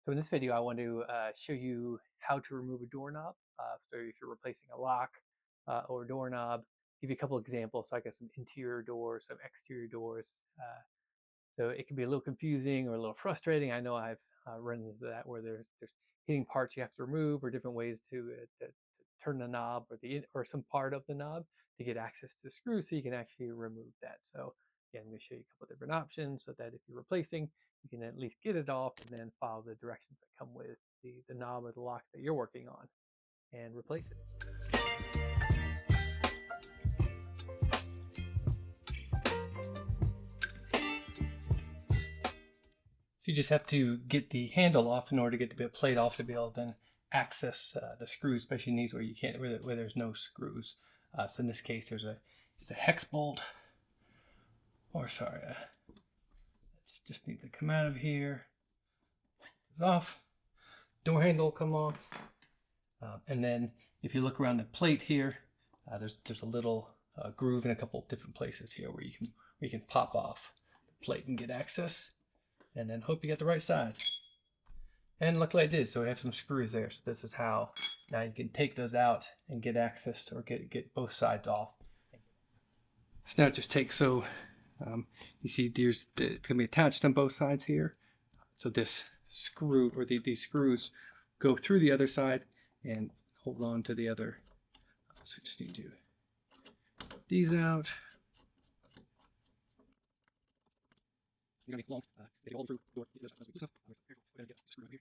So in this video, I want to show you how to remove a doorknob. So if you're replacing a lock or doorknob, give you a couple examples. So I got some interior doors, some exterior doors. So it can be a little confusing or a little frustrating. I know I've run into that where there's hitting parts you have to remove or different ways to turn the knob or some part of the knob to get access to the screw so you can actually remove that. So again, I'm going to show you a couple different options so that if you're replacing, you can at least get it off and then follow the directions that come with the knob or the lock that you're working on and replace it. So you just have to get the handle off in order to get the plate off to be able to then access the screws, especially in these where there's no screws. So in this case, it's a hex bolt, or sorry, just needs to come out of here. It's off. Door handle will come off, and then if you look around the plate here, there's a little groove in a couple different places here where you can pop off the plate and get access. And then hope you get the right side. And luckily I did, so we have some screws there. So this is how now you can take those out and get access to, or get both sides off. So now it just takes, you see it's going to be attached on both sides here. So this screw, or these screws go through the other side and hold on to the other. So we just need to put these out. You're gonna need long, get it all through the door. We're gonna get the screw out here.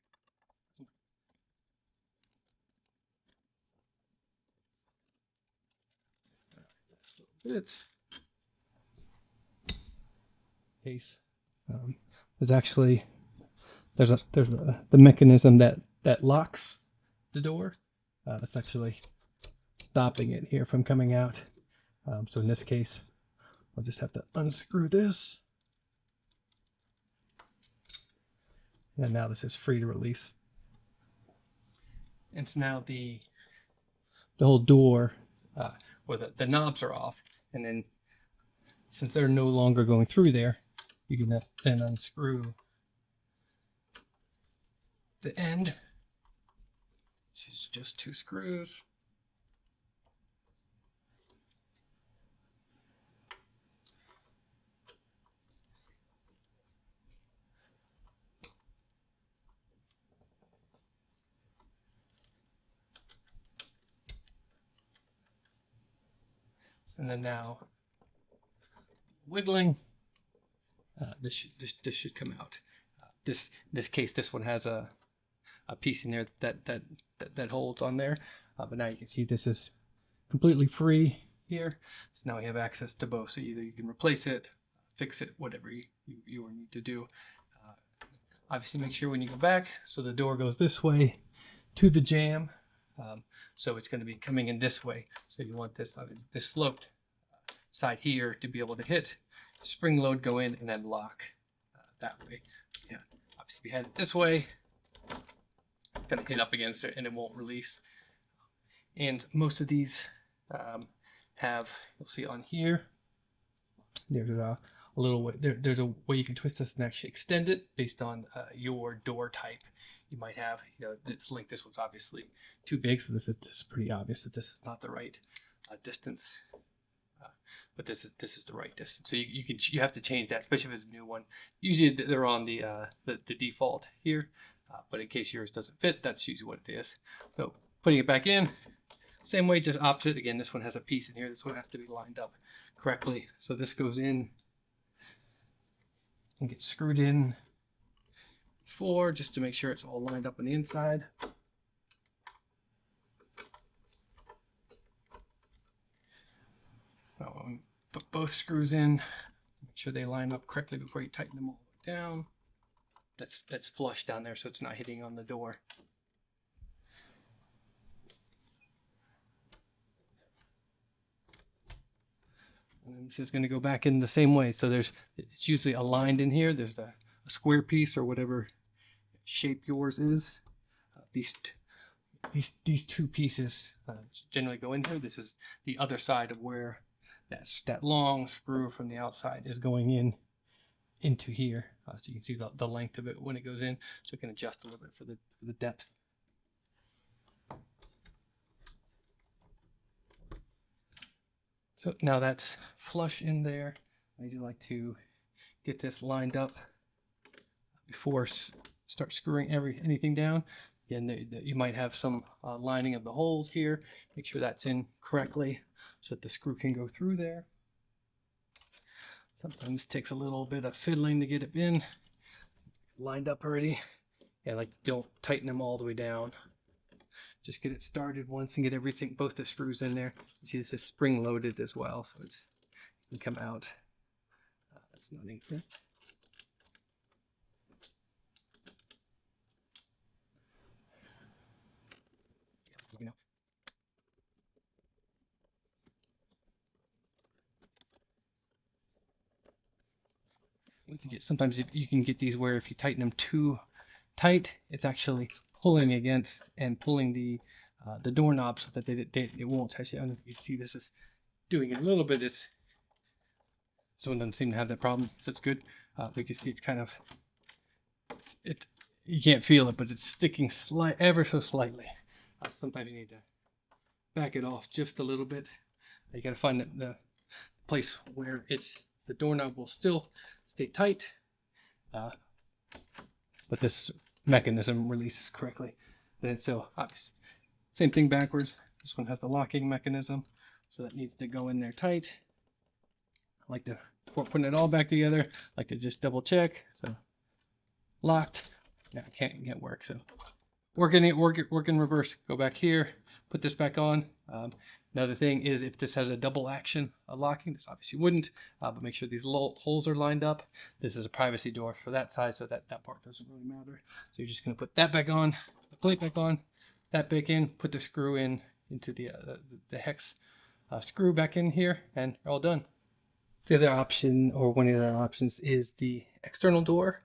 Just a little bit. Case. There's actually the mechanism that locks the door. That's actually stopping it here from coming out. So in this case, I'll just have to unscrew this. And now this is free to release. And so now the whole door, or the knobs are off. And then since they're no longer going through there, you can then unscrew the end. It's just two screws. And then now, wiggling, this should come out. In this case, this one has a piece in there that holds on there. But now you can see this is completely free here. So now we have access to both. So either you can replace it, fix it, whatever you need to do. Obviously, make sure when you go back, so the door goes this way to the jamb. So it's going to be coming in this way. So you want this sloped side here to be able to hit, spring load, go in, and then lock that way. Yeah, obviously if you had it this way, it's going to hit up against it and it won't release. And most of these have, you'll see on here, there's a little way, there's a way you can twist this and actually extend it based on your door type. You might have, this one's obviously too big, so this is pretty obvious that this is not the right distance. But this is the right distance. So you have to change that, especially if it's a new one. Usually they're on the default here, but in case yours doesn't fit, that's usually what it is. So putting it back in, same way, just opposite. Again, this one has a piece in here. This one has to be lined up correctly. So this goes in and gets screwed in before, just to make sure it's all lined up on the inside. Put both screws in, make sure they line up correctly before you tighten them all down. That's flush down there, so it's not hitting on the door. And then this is going to go back in the same way. So it's usually aligned in here. There's a square piece or whatever shape yours is. These two pieces generally go in here. This is the other side of where that long screw from the outside is going into here. so you can see the length of it when it goes in, so it can adjust a little bit for the depth. So now that's flush in there. I usually like to get this lined up before start screwing anything down. Again, you might have some lining of the holes here. Make sure that's in correctly so that the screw can go through there. Sometimes it takes a little bit of fiddling to get it in lined up already. Yeah, like don't tighten them all the way down. Just get it started once and get everything, both the screws in there. You see this is spring loaded as well, so it can come out. That's not incorrect. Sometimes you can get these where if you tighten them too tight, it's actually pulling against and pulling the doorknob so that it won't touch it. I don't know if you can see this is doing it a little bit. This one doesn't seem to have that problem, so it's good. We can see it's kind of you can't feel it, but it's sticking ever so slightly. Sometimes you need to back it off just a little bit. You got to find the place where the doorknob will still stay tight, but this mechanism releases correctly. Then so obviously, same thing backwards. This one has the locking mechanism, so that needs to go in there tight. I like to, before putting it all back together, I like to just double check. So locked. Now I can't work. So work in reverse. Go back here. Put this back on. Another thing is if this has a double action locking, this obviously wouldn't, but make sure these little holes are lined up. This is a privacy door for that side, so that part doesn't really matter. So you're just going to put that back on, the plate back on, that back in, put the screw into the hex screw back in here, and you're all done. The other option, or one of the other options, is the external door,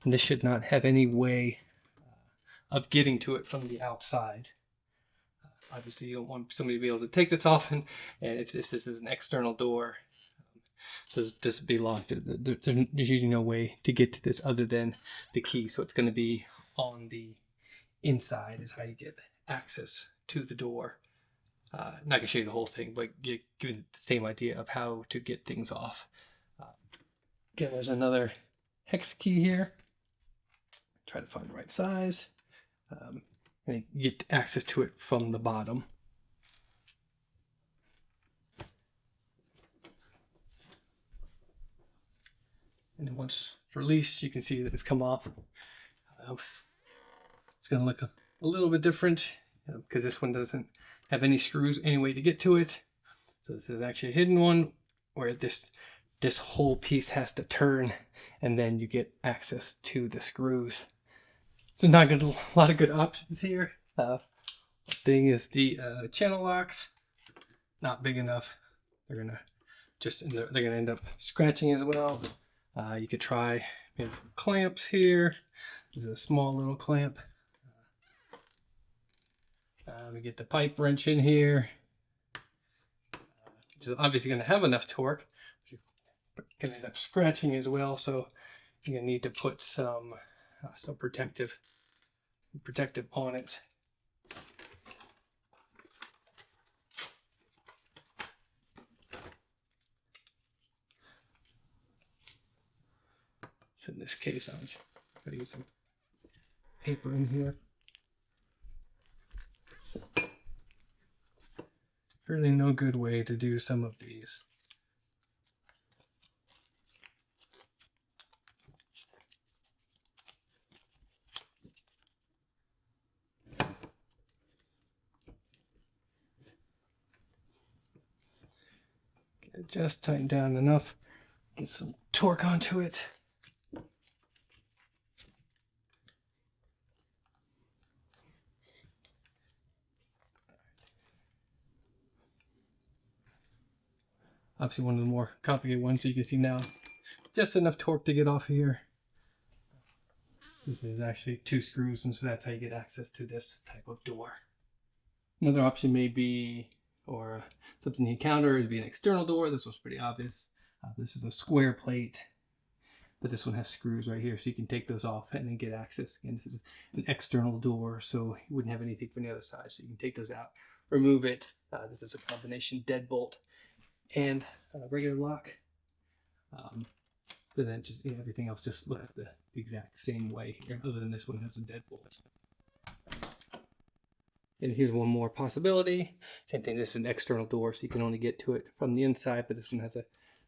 and this should not have any way of getting to it from the outside. Obviously, you don't want somebody to be able to take this off, and if this is an external door, so this would be locked. There's usually no way to get to this other than the key, so it's going to be on the inside is how you get access to the door. Not going to show you the whole thing, but give you the same idea of how to get things off. Again, there's another hex key here. Try to find the right size. And you get access to it from the bottom. And then once it's released, you can see that it's come off. It's going to look a little bit different because this one doesn't have any screws any way to get to it. So this is actually a hidden one where this whole piece has to turn, and then you get access to the screws. So not a lot of good options here. Thing is the channel locks, not big enough. They're gonna end up scratching as well. You could try maybe some clamps here. There's a small little clamp. We get the pipe wrench in here. It's obviously going to have enough torque, but can end up scratching as well. So you're going to need to put some protective on it. So in this case, I'm just going to use some paper in here. Really no good way to do some of these. Get it just tightened down enough. Get some torque onto it. Obviously one of the more complicated ones, so you can see now just enough torque to get off here. This is actually 2 screws, and so that's how you get access to this type of door. Another option may be, or something you encounter, would be an external door. This was pretty obvious. This is a square plate. but this one has screws right here, so you can take those off and then get access. Again, this is an external door, so you wouldn't have anything from the other side, so you can take those out, remove it. This is a combination deadbolt and regular lock. So then just everything else just looks the exact same way here, other than this one has a deadbolt. And here's one more possibility. Same thing, this is an external door, so you can only get to it from the inside, but this one has a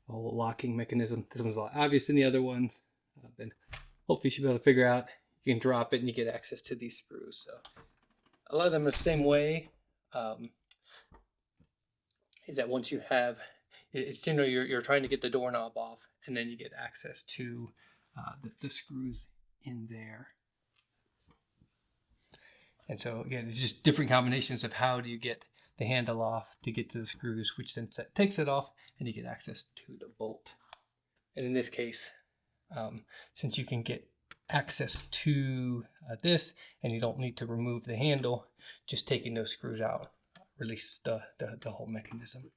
whole locking mechanism. This one's a lot obvious than the other ones. Then hopefully you should be able to figure out, you can drop it and you get access to these screws. So a lot of them are the same way. Is that once you have, it's generally you're trying to get the doorknob off, and then you get access to the screws in there. And so again, it's just different combinations of how do you get the handle off to get to the screws, which then takes it off and you get access to the bolt. And in this case, since you can get access to this and you don't need to remove the handle, just taking those screws out releases the whole mechanism.